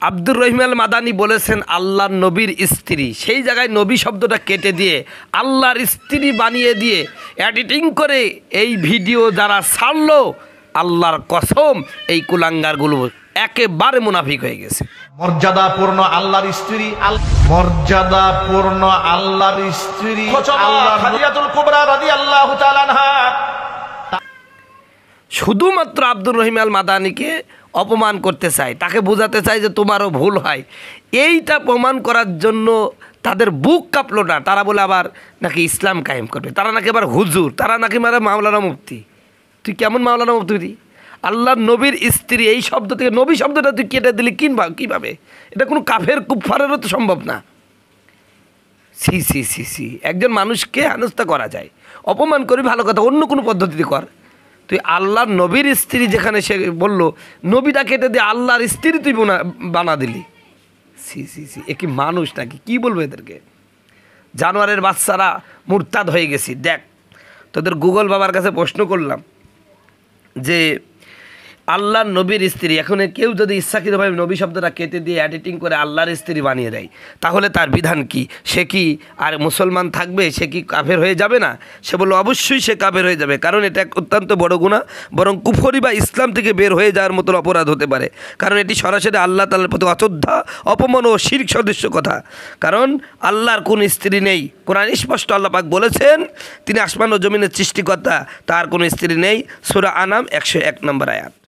আব্দুর রহিম আল মাদানী বলেছেন আল্লাহর নবীর স্ত্রী, সেই জায়গায় নবী শব্দটা কেটে দিয়ে আল্লাহর স্ত্রী বানিয়ে দিয়ে এডিটিং করে এই ভিডিও যারা ছাড়লো, আল্লাহর কসম এই কুলাঙ্গারগুলো একেবারে মুনাফিক হয়ে গেছে। মর্যাদাপূর্ণ আল্লাহর স্ত্রী, মর্যাদাপূর্ণ আল্লাহর স্ত্রী খাদিজাতুল কুবরা রাদিয়াল্লাহু তাআলা আনহা শুধুমাত্র আব্দুর রহিম আল মাদানীকে অপমান করতে চায়, তাকে বোঝাতে চায় যে তোমারও ভুল হয়। এইটা প্রমাণ করার জন্য তাদের বুক কাঁপলো না। তারা বলে আবার নাকি ইসলাম কায়েম করবে, তারা নাকি আবার হুজুর, তারা নাকি মারা মাওলানা মুফতি। তুই কেমন মাওলানা মুফতি? আল্লাহর নবীর স্ত্রী এই শব্দ থেকে নবী শব্দটা তুই কেটে দিলি কীভাবে? এটা কোনো কাফের কুফারেরও তো সম্ভব না। সি সি সি সি একজন মানুষকে হেনস্থা করা যায়, অপমান করি ভালো কথা, অন্য কোনো পদ্ধতিতে কর। তুই আল্লাহর নবীর স্ত্রী যেখানে সে বললো, নবীটা কেটে দিয়ে আল্লাহর স্ত্রী তুই বানা দিলি। সি সি সি এ কি মানুষ নাকি? কি বলবো এদেরকে? জানোয়ারের বাচ্চারা মুরতাদ হয়ে গেছি। দেখ, তোদের গুগল বাবার কাছে প্রশ্ন করলাম যে আল্লাহর নবীর স্ত্রী, এখন কেউ যদি ইচ্ছাকৃতভাবে নবী শব্দটা কেটে দিয়ে এডিটিং করে আল্লাহর স্ত্রী বানিয়ে দেয়, তাহলে তার বিধান কি? সে কি আর মুসলমান থাকবে? সে কি কাফের হয়ে যাবে না? সে বলল অবশ্যই সে কাফের হয়ে যাবে, কারণ এটা এক অত্যন্ত বড় গুনাহ, বরং কুফরি বা ইসলাম থেকে বের হয়ে যাওয়ার মতো অপরাধ হতে পারে, কারণ এটি সরাসরি আল্লাহ তাআলার প্রতি অশ্রদ্ধা, অপমান ও শিরক সদৃশ্য কথা। কারণ আল্লাহর কোন স্ত্রী নেই। কোরআন স্পষ্ট আল্লাহ পাক বলেছেন তিনি আসমান ও জমিনের সৃষ্টিকর্তা, তার কোনো স্ত্রী নেই। সূরা আনাম 101 নম্বর আয়াত।